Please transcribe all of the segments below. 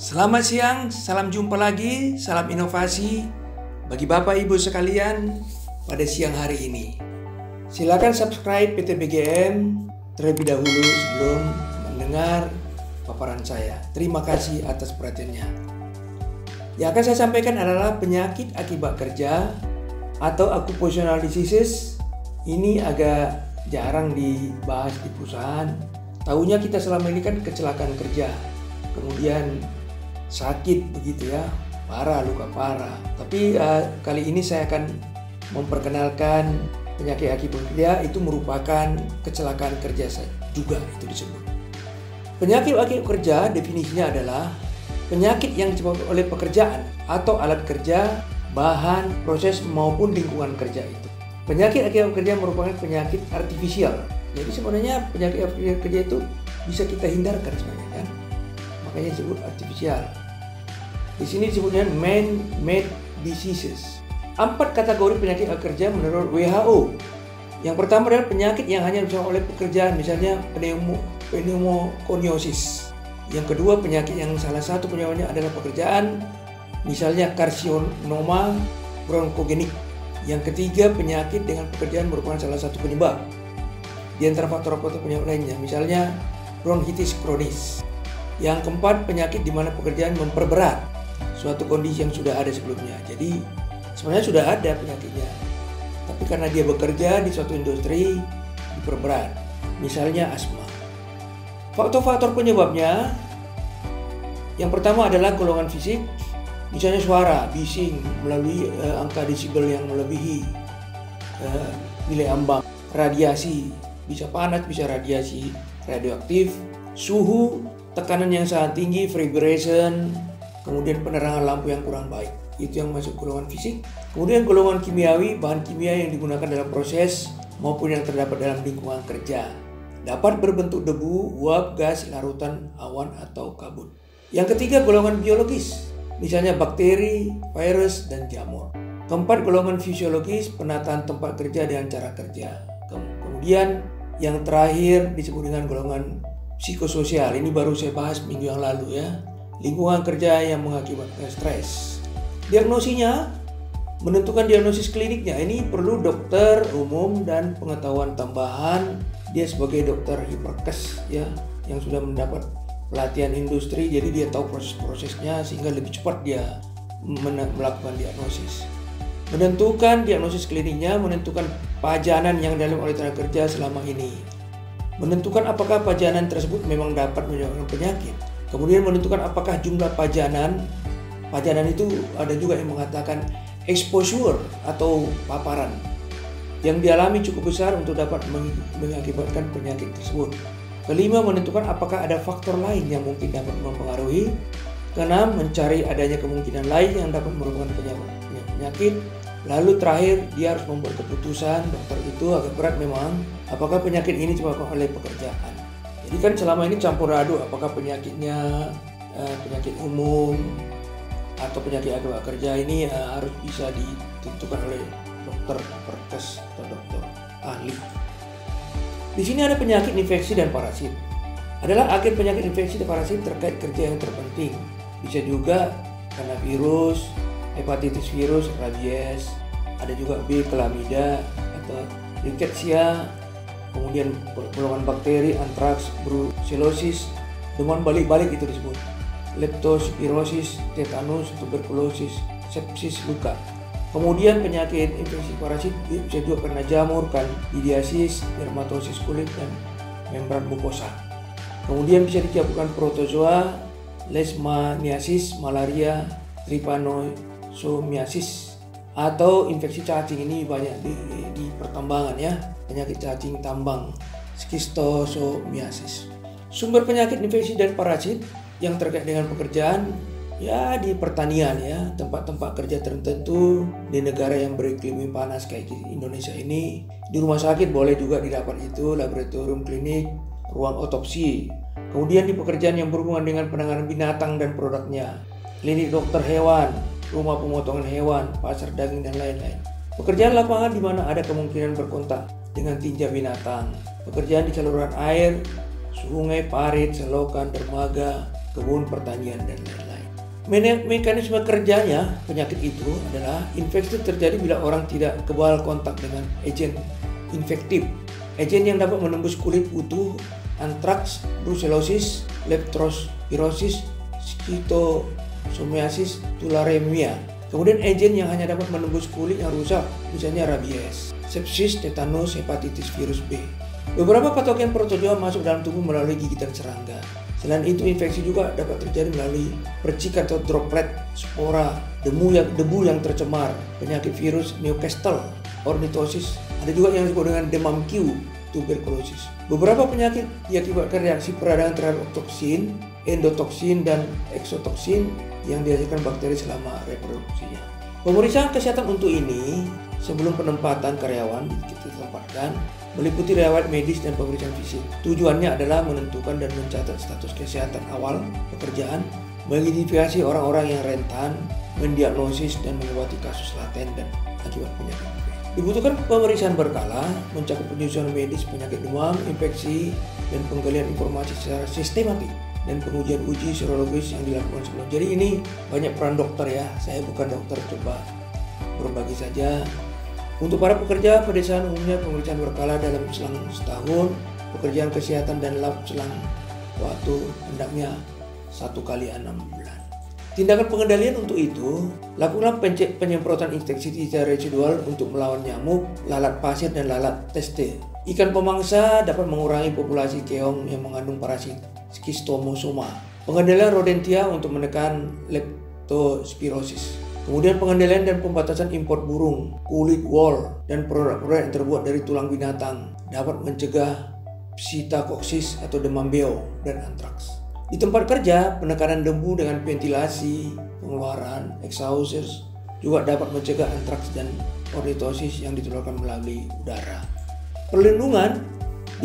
Selamat siang, salam jumpa lagi, salam inovasi bagi Bapak Ibu sekalian pada siang hari ini. Silakan subscribe PT BGM terlebih dahulu sebelum mendengar paparan saya. Terima kasih atas perhatiannya. Yang akan saya sampaikan adalah penyakit akibat kerja atau occupational diseases. Ini agak jarang dibahas di perusahaan. Tahunya kita selama ini kan kecelakaan kerja, kemudian sakit begitu ya, parah, luka parah. Tapi kali ini saya akan memperkenalkan penyakit akibat kerja. Itu merupakan kecelakaan kerja juga itu disebut. Penyakit akibat kerja definisinya adalah penyakit yang disebabkan oleh pekerjaan atau alat kerja, bahan, proses maupun lingkungan kerja itu. Penyakit akibat kerja merupakan penyakit artifisial. Jadi sebenarnya penyakit akibat kerja itu bisa kita hindarkan sebenarnya kan. Makanya disebut artifisial. Di sini disebutnya man-made diseases. 4 kategori penyakit kerja menurut WHO. Yang pertama adalah penyakit yang hanya disebabkan oleh pekerjaan, misalnya pneumoconiosis. Yang kedua, penyakit yang salah satu penyebabnya adalah pekerjaan, misalnya karsinoma bronkogenik. Yang ketiga, penyakit dengan pekerjaan merupakan salah satu penyebab di antara faktor-faktor penyebab lainnya, misalnya bronkitis kronis. Yang keempat, penyakit di mana pekerjaan memperberat suatu kondisi yang sudah ada sebelumnya. Jadi sebenarnya sudah ada penyakitnya, tapi karena dia bekerja di suatu industri diperberat, misalnya asma. Faktor-faktor penyebabnya, yang pertama adalah golongan fisik, misalnya suara, bising melalui angka desibel yang melebihi nilai ambang. Radiasi, bisa panas, bisa radiasi radioaktif. Suhu, tekanan yang sangat tinggi, vibration, kemudian penerangan lampu yang kurang baik. Itu yang masuk golongan fisik. Kemudian golongan kimiawi, bahan kimia yang digunakan dalam proses maupun yang terdapat dalam lingkungan kerja. Dapat berbentuk debu, uap, gas, larutan, awan, atau kabut. Yang ketiga, golongan biologis, misalnya bakteri, virus, dan jamur. Keempat, golongan fisiologis, penataan tempat kerja dan cara kerja. Kemudian yang terakhir disebut dengan golongan psikososial. Ini baru saya bahas minggu yang lalu ya. Lingkungan kerja yang mengakibatkan stres. Diagnosinya, menentukan diagnosis kliniknya. Ini perlu dokter umum dan pengetahuan tambahan. Dia sebagai dokter hiperkes ya, yang sudah mendapat pelatihan industri, jadi dia tahu proses-prosesnya sehingga lebih cepat dia melakukan diagnosis. Menentukan diagnosis kliniknya, menentukan pajanan yang dialami oleh tenaga kerja selama ini. Menentukan apakah pajanan tersebut memang dapat menyebabkan penyakit. Kemudian menentukan apakah jumlah pajanan itu ada juga yang mengatakan exposure atau paparan yang dialami cukup besar untuk dapat mengakibatkan penyakit tersebut. Kelima, menentukan apakah ada faktor lain yang mungkin dapat mempengaruhi. Keenam, mencari adanya kemungkinan lain yang dapat merupakan penyakit. Lalu terakhir, dia harus membuat keputusan. Dokter itu agak berat memang, apakah penyakit ini disebabkan oleh pekerjaan. Jadi kan selama ini campur aduk, apakah penyakitnya penyakit umum atau penyakit akibat kerja ini harus bisa ditentukan oleh dokter perkes atau dokter ahli. Di sini ada penyakit infeksi dan parasit. Adalah agen penyakit infeksi dan parasit terkait kerja yang terpenting. Bisa juga karena virus, hepatitis virus, rabies, ada juga B. chlamydia atau rickettsia, kemudian golongan bakteri, antraks, brucellosis, demam balik-balik itu disebut, leptospirosis, tetanus, tuberkulosis, sepsis, luka. Kemudian penyakit infeksi parasit bisa juga karena jamur, kandidiasis, dermatosis kulit, dan membran mukosa. Kemudian bisa dicampurkan protozoa, leishmaniasis, malaria, trypanosomiasis, atau infeksi cacing. Ini banyak di pertambangan ya, penyakit cacing tambang, schistosomiasis. Sumber penyakit infeksi dan parasit yang terkait dengan pekerjaan ya di pertanian ya, tempat-tempat kerja tertentu di negara yang beriklim panas kayak di Indonesia ini. Di rumah sakit boleh juga didapat itu, laboratorium klinik, ruang otopsi. Kemudian di pekerjaan yang berhubungan dengan penanganan binatang dan produknya, klinik dokter hewan, rumah pemotongan hewan, pasar daging, dan lain-lain. Pekerjaan lapangan di mana ada kemungkinan berkontak dengan tinja binatang. Pekerjaan di saluran air, sungai, parit, selokan, dermaga, kebun pertanian, dan lain-lain. Mekanisme kerjanya penyakit itu adalah infeksi terjadi bila orang tidak kebal kontak dengan agen infektif. Agen yang dapat menembus kulit utuh, antraks, brucellosis, leptospirosis, schistosomiasis, tularemia. Kemudian agen yang hanya dapat menembus kulit yang rusak, misalnya rabies, sepsis, tetanus, hepatitis virus B. Beberapa patogen protozoa masuk dalam tubuh melalui gigitan serangga. Selain itu, infeksi juga dapat terjadi melalui percikan atau droplet, spora, debu yang tercemar, penyakit virus Newcastle, ornitosis. Ada juga yang disebut dengan demam Q, tuberkulosis. Beberapa penyakit diakibatkan reaksi peradangan terhadap toksin, endotoksin, dan eksotoksin yang dihasilkan bakteri selama reproduksinya. Pemeriksaan kesehatan untuk ini sebelum penempatan karyawan kita tempatkan meliputi riwayat medis dan pemeriksaan fisik. Tujuannya adalah menentukan dan mencatat status kesehatan awal pekerjaan, mengidentifikasi orang-orang yang rentan, mendiagnosis dan mengobati kasus laten dan akibat penyakit. Dibutuhkan pemeriksaan berkala, mencakup penyusunan medis penyakit demam, infeksi, dan penggalian informasi secara sistematik dan pengujian uji serologis yang dilakukan sebelum. Jadi ini banyak peran dokter ya, saya bukan dokter, coba berbagi saja. Untuk para pekerja pedesaan umumnya pemeriksaan berkala dalam selang setahun, pekerjaan kesehatan dan lab selang waktu hendaknya 1 kali 6 bulan. Tindakan pengendalian untuk itu, lakukan penyemprotan insektisida residual untuk melawan nyamuk, lalat pasir, dan lalat teste. Ikan pemangsa dapat mengurangi populasi keong yang mengandung parasit schistosoma. Pengendalian rodentia untuk menekan leptospirosis. Kemudian pengendalian dan pembatasan impor burung, kulit wol, dan produk-produk yang terbuat dari tulang binatang dapat mencegah psittacosis atau demam beo dan antraks. Di tempat kerja, penekanan debu dengan ventilasi, pengeluaran, exhaust juga dapat mencegah antraks dan ornitosis yang ditularkan melalui udara. Perlindungan,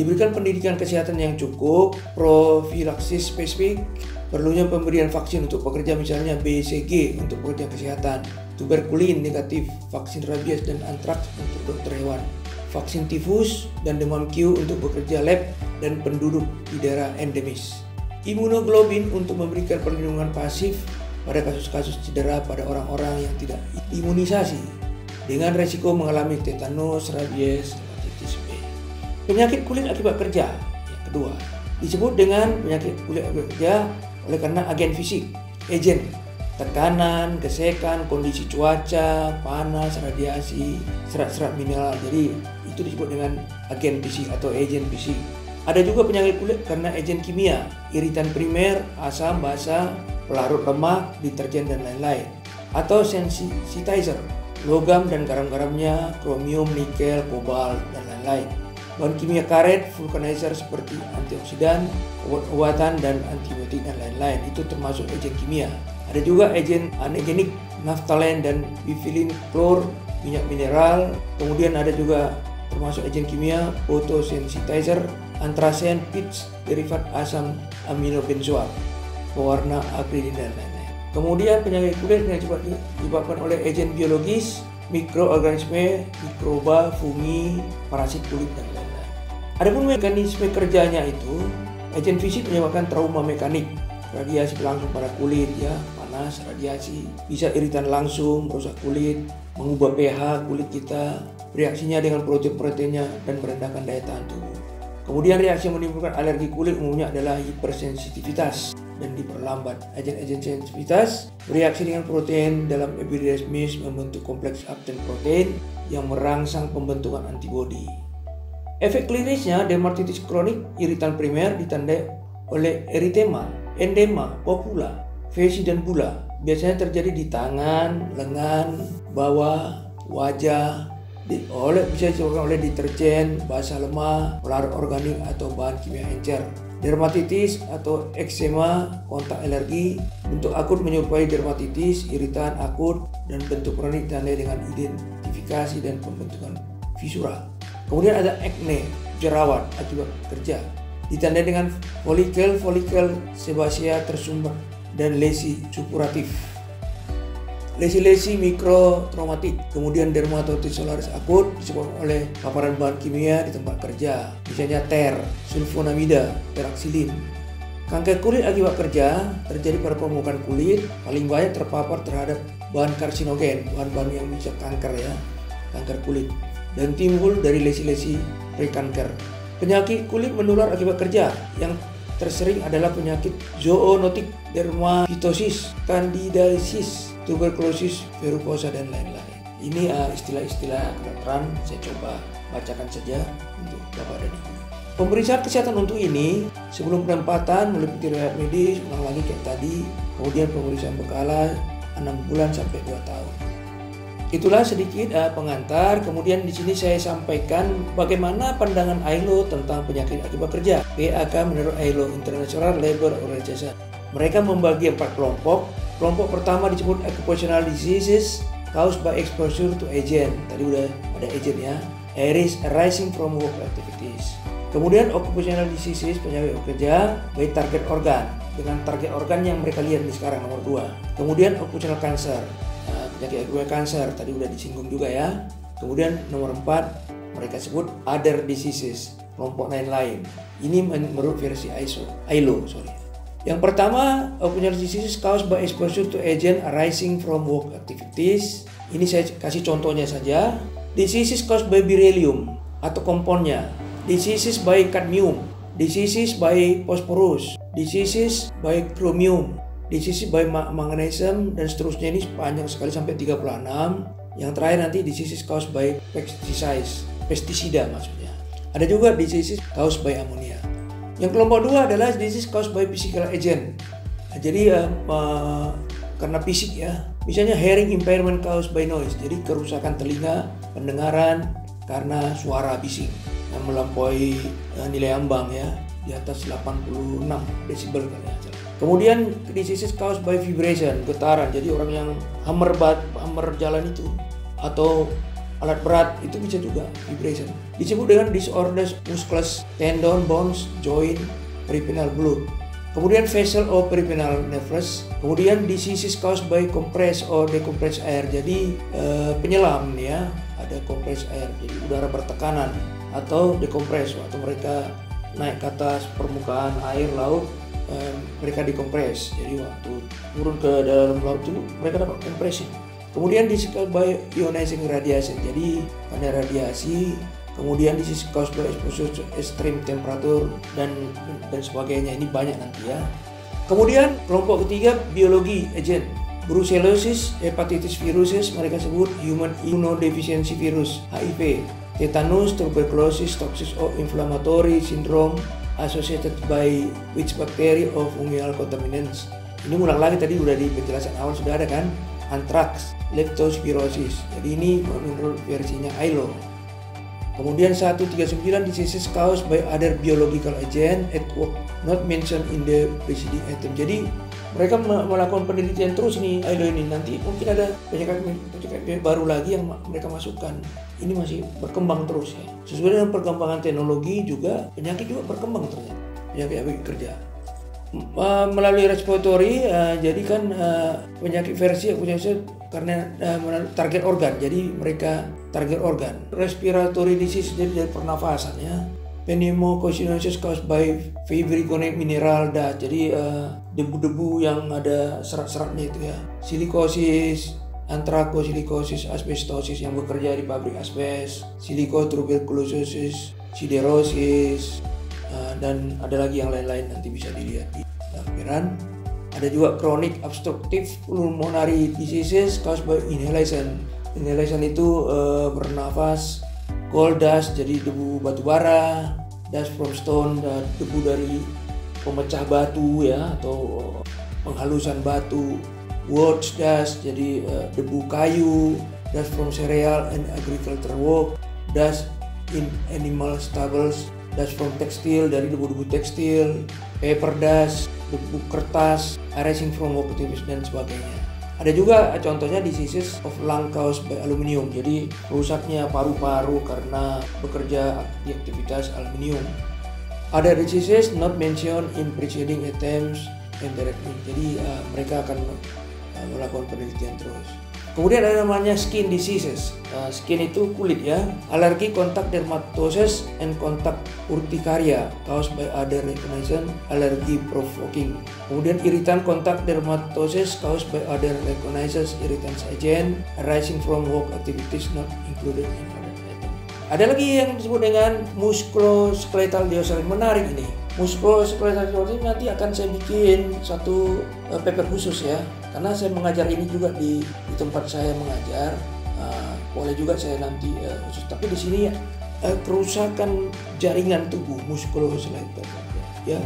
diberikan pendidikan kesehatan yang cukup, profilaksis spesifik, perlunya pemberian vaksin untuk pekerja misalnya BCG untuk pekerja kesehatan, tuberkulin negatif, vaksin rabies dan antraks untuk dokter hewan, vaksin tifus dan demam Q untuk pekerja lab dan penduduk di daerah endemis. Imunoglobin untuk memberikan perlindungan pasif pada kasus-kasus cedera pada orang-orang yang tidak imunisasi dengan resiko mengalami tetanus, rabies, hepatitis B. Penyakit kulit akibat kerja yang kedua disebut dengan penyakit kulit akibat kerja oleh karena agen fisik, agen, tekanan, gesekan, kondisi cuaca, panas, radiasi, serat-serat mineral. Jadi itu disebut dengan agen fisik atau agen fisik. Ada juga penyakit kulit karena agen kimia, iritan primer, asam, basa, pelarut lemak, deterjen dan lain-lain. Atau sensitizer, logam dan garam-garamnya, kromium, nikel, kobalt dan lain-lain. Bahan kimia karet, vulcanizer seperti antioksidan, obat-obatan dan antibiotik dan lain-lain. Itu termasuk agen kimia. Ada juga agen anegenik, naftalen dan bifilin klor, minyak mineral. Kemudian ada juga termasuk agen kimia, photosensitizer, antrasen, pitch, derivat asam aminobenzoat, pewarna akrilik dan lain-lain. Kemudian penyakit kulit yang disebabkan oleh agen biologis, mikroorganisme, mikroba, fungi, parasit kulit dan lain-lain. Adapun mekanisme kerjanya itu, agen fisik menyebabkan trauma mekanik, radiasi langsung pada kulit ya, panas, radiasi, bisa iritan langsung, merusak kulit, mengubah pH kulit kita, reaksinya dengan protein-proteinnya dan merendahkan daya tahan tubuh. Kemudian reaksi yang menimbulkan alergi kulit umumnya adalah hipersensitivitas dan diperlambat. Agen-agen sensitivitas bereaksi dengan protein dalam epidermis membentuk kompleks aktin protein yang merangsang pembentukan antibodi. Efek klinisnya dermatitis kronik, iritan primer ditandai oleh eritema, endema, papula, fesi dan bula. Biasanya terjadi di tangan, lengan, bawah, wajah. Bisa disebabkan oleh deterjen, basa lemah, pelarut organik atau bahan kimia encer. Dermatitis atau eksema, kontak alergi, bentuk akut menyerupai dermatitis, iritan akut, dan bentuk kronik ditandai dengan identifikasi dan pembentukan visura. Kemudian ada acne, jerawat akibat kerja, ditandai dengan folikel sebasea tersumbat dan lesi supuratif. Lesi-lesi mikrotraumatik, kemudian dermatitis solaris akut disebabkan oleh paparan bahan kimia di tempat kerja, misalnya ter, sulfonamida, teraksilin. Kanker kulit akibat kerja terjadi pada permukaan kulit, paling banyak terpapar terhadap bahan karsinogen, bahan-bahan yang bisa kanker ya, kanker kulit, dan timbul dari lesi-lesi prekanker. Penyakit kulit menular akibat kerja yang tersering adalah penyakit zoonotik, dermatosis, candidiasis, tuberkulosis, verrucosa, dan lain-lain. Ini istilah-istilah kedokteran, saya coba bacakan saja untuk Bapak dan Ibu. Pemeriksaan kesehatan untuk ini sebelum penempatan meliputi riwayat medis, ulang lagi kayak tadi, kemudian pemeriksaan berkala 6 bulan sampai 2 tahun. Itulah sedikit pengantar. Kemudian di sini saya sampaikan bagaimana pandangan ILO tentang penyakit akibat kerja. PAK menurut ILO, International Labour Organization. Mereka membagi 4 kelompok. Kelompok pertama disebut occupational diseases caused by exposure to agent. Tadi udah ada agent ya. Arising from work activities. Kemudian occupational diseases, penyakit kerja by target organ, dengan target organ yang mereka lihat di sekarang nomor 2. Kemudian occupational cancer, penyakit akibat kanker tadi udah disinggung juga ya. Kemudian nomor 4 mereka sebut other diseases, kelompok lain-lain. Ini menurut versi ILO. Yang pertama, occupational diseases caused by exposure to agent arising from work activities. Ini saya kasih contohnya saja. Diseases caused by beryllium atau komponnya. Diseases by cadmium, diseases by phosphorus, diseases by chromium, diseases by magnesium, dan seterusnya. Ini panjang sekali sampai 36. Yang terakhir nanti diseases caused by pesticides, pestisida maksudnya. Ada juga diseases caused by ammonia. Yang kelompok 2 adalah disease caused by physical agent. Nah, jadi karena fisik ya, misalnya hearing impairment caused by noise, jadi kerusakan telinga, pendengaran karena suara bising yang melampaui nilai ambang ya, di atas 86 desibel kali ya. Kemudian diseases caused by vibration, getaran. Jadi orang yang hammer jalan itu atau alat berat itu bisa juga vibration. Disebut dengan disorders musculus, tendon, bones, joint, peripheral blood. Kemudian facial or peripheral nervous. Kemudian diseases caused by compressed or decompressed air. Jadi penyelam ya, ada compressed air, jadi udara bertekanan, atau dekompres waktu mereka naik ke atas permukaan air laut, mereka dekompres. Jadi waktu turun ke dalam laut itu mereka dapat kompresi. Kemudian disease by ionizing radiation, jadi karena radiasi. Kemudian disease caused by exposure to extreme temperature dan sebagainya. Ini banyak nanti ya. Kemudian kelompok ketiga biologi agent. Brucellosis, hepatitis viruses, mereka sebut human immunodeficiency virus (HIV). Tetanus, tuberculosis, toxic or inflammatory syndrome associated by which bacteria or fungal contaminants. Ini ulang lagi, tadi udah di penjelasan awal sudah ada kan. Anthrax, leptospirosis. Jadi ini menurut versinya ILO. Kemudian 139 diseases caused by other biological agent at work not mentioned in the preceding item. Jadi mereka melakukan penelitian terus nih ILO ini, nanti mungkin ada penyakit baru lagi yang mereka masukkan. Ini masih berkembang terus ya. Sesuai dengan perkembangan teknologi juga penyakit juga berkembang ternyata. Penyakit kerja. Melalui respiratory, jadi kan penyakit versi karena target organ. Jadi mereka target organ. Respiratory disease jadi dari pernafasan ya. Pneumococcosis caused by fibrinogen mineral dust. Jadi debu-debu yang ada serat-seratnya itu ya. Silikosis, anthracosilicosis, asbestosis yang bekerja di pabrik asbes, silikotuberkulosis, siderosis, dan ada lagi yang lain-lain nanti bisa dilihat di lampiran. Ada juga chronic obstructive pulmonary diseases caused by inhalation. Inhalation itu bernafas. Coal dust, jadi debu batu bara. Dust from stone, debu dari pemecah batu ya, atau penghalusan batu. Wood dust, jadi debu kayu. Dust from cereal and agricultural work. Dust in animal stubbles. Dust from textile, dari debu-debu tekstil. Paper dust, debu kertas, arising from work activities, dan sebagainya. Ada juga contohnya diseases of lung caused by aluminium, jadi rusaknya paru-paru karena bekerja di aktivitas aluminium. Ada diseases not mentioned in preceding items indirectly, jadi mereka akan melakukan penelitian terus. Kemudian ada namanya skin diseases. Skin itu kulit ya. Alergi, kontak dermatosis, and kontak urtikaria caused by other recognition allergy provoking. Kemudian iritan, kontak dermatosis caused by other recognized irritants agent arising from work activities not included in other item. Ada lagi yang disebut dengan musculoskeletal diosarin. Menarik ini. Musculoskeletal diosarin nanti akan saya bikin satu paper khusus ya. Karena saya mengajar ini juga di tempat saya mengajar. Boleh juga saya nanti khusus. Tapi di sini kerusakan jaringan tubuh musculoskeletal ya.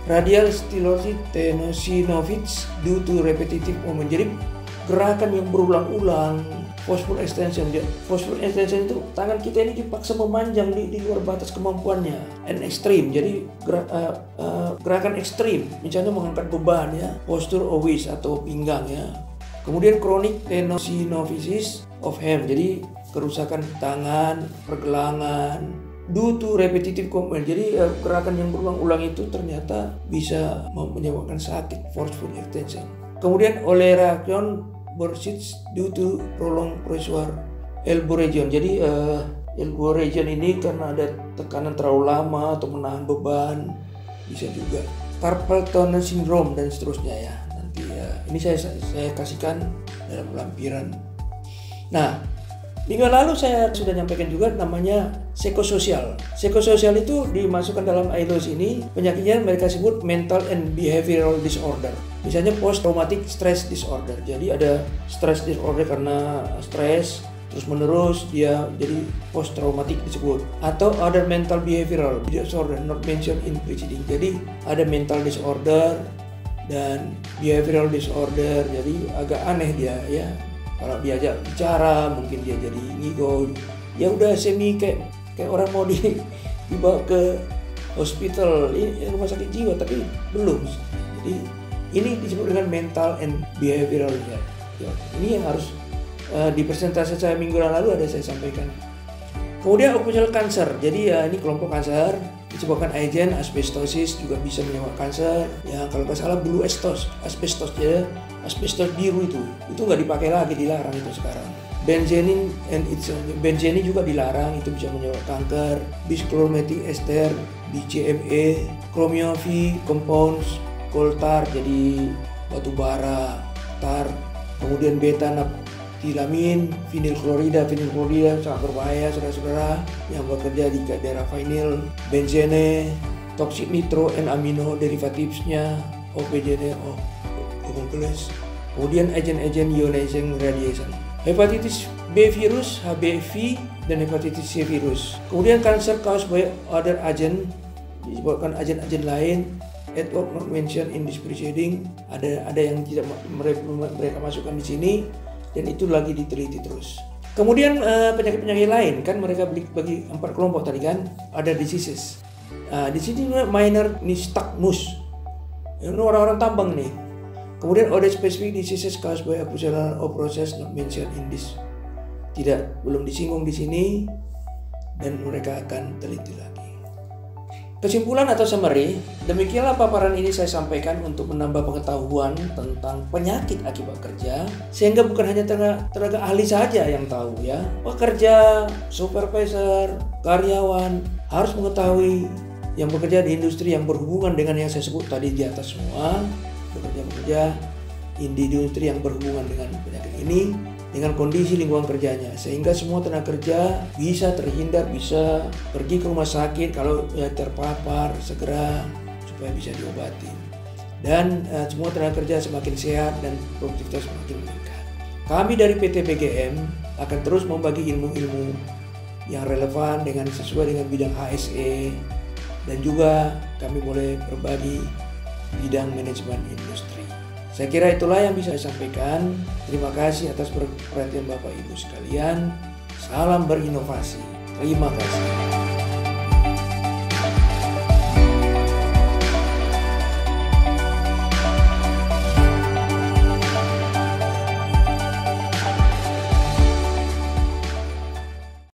Radial stylosis tenosynovitis due to repetitive movement. Jadi gerakan yang berulang-ulang. Forceful extension. Forceful extension itu tangan kita ini dipaksa memanjang di luar batas kemampuannya. And extreme. Jadi gerakan ekstrim. Misalnya mengangkat beban ya. Posture always atau pinggang ya. Kemudian chronic tenosynovitis of hand. Jadi kerusakan tangan, pergelangan. Due to repetitive movement. Jadi gerakan yang berulang-ulang itu ternyata bisa menyebabkan sakit. Forceful extension. Kemudian oleration bursitis due to prolonged pressure elbow region. Jadi elbow region ini karena ada tekanan terlalu lama atau menahan beban, bisa juga carpal tunnel syndrome dan seterusnya ya. Nanti ya ini saya kasihkan dalam lampiran. Nah, minggu lalu saya sudah nyampaikan juga namanya psikososial. Psikososial itu dimasukkan dalam ILOS ini, penyakitnya mereka sebut mental and behavioral disorder. Misalnya post traumatic stress disorder. Jadi ada stress disorder karena stres terus menerus dia jadi post traumatic disebut. Atau other mental behavioral disorder not mentioned in preceding. Jadi ada mental disorder dan behavioral disorder. Jadi agak aneh dia ya. Kalau diajak bicara mungkin dia jadi ngigo. Ya udah semi kayak orang mau dibawa ke hospital, ini rumah sakit jiwa, tapi belum. Jadi ini disebut dengan mental and behavioral ya. Ini yang harus di presentasi saya minggu lalu ada saya sampaikan. Kemudian occupational cancer. Jadi ya ini kelompok kanker disebabkan agent asbestosis juga bisa menyebabkan kanker. Ya kalau nggak salah blue asbestos ya. Asbestos biru itu nggak dipakai lagi, dilarang itu sekarang. Benzenin benzenin juga dilarang, itu bisa menyebabkan kanker. Bischloromethyl ester, BCMA, chromium V compounds, coal tar jadi batu bara, tar. Kemudian beta naptilamin, vinyl klorida sangat berbahaya saudara-saudara yang bekerja di daerah vinyl. Benzene, toksik nitro and amino derivatifnya, OPGN, kemudian agen-agen ionizing radiation. Hepatitis B virus, HBV, dan hepatitis C virus. Kemudian cancer caused by other agent, disebabkan agen-agen lain, at work not mentioned in this proceeding. Ada yang tidak mereka masukkan di sini, dan itu lagi diteliti terus. Kemudian penyakit-penyakit lain kan mereka bagi 4 kelompok tadi kan, ada diseases. Di sini minor nystagmus, ini orang-orang tambang nih. Kemudian other specific diseases caused by occupational or process not mentioned in this. Belum disinggung di sini dan mereka akan teliti lagi. Kesimpulan atau summary, demikianlah paparan ini saya sampaikan untuk menambah pengetahuan tentang penyakit akibat kerja, sehingga bukan hanya tenaga ahli saja yang tahu ya. Pekerja, supervisor, karyawan harus mengetahui yang bekerja di industri yang berhubungan dengan yang saya sebut tadi di atas semua. Bekerja di industri yang berhubungan dengan penyakit ini, dengan kondisi lingkungan kerjanya, sehingga semua tenaga kerja bisa terhindar, bisa pergi ke rumah sakit kalau terpapar segera supaya bisa diobati, dan semua tenaga kerja semakin sehat dan produktivitas semakin meningkat. Kami dari PT BGM akan terus membagi ilmu-ilmu yang relevan sesuai dengan bidang HSE, dan juga kami boleh berbagi bidang manajemen industri. Saya kira itulah yang bisa saya sampaikan. Terima kasih atas perhatian Bapak Ibu sekalian. Salam berinovasi. Terima kasih.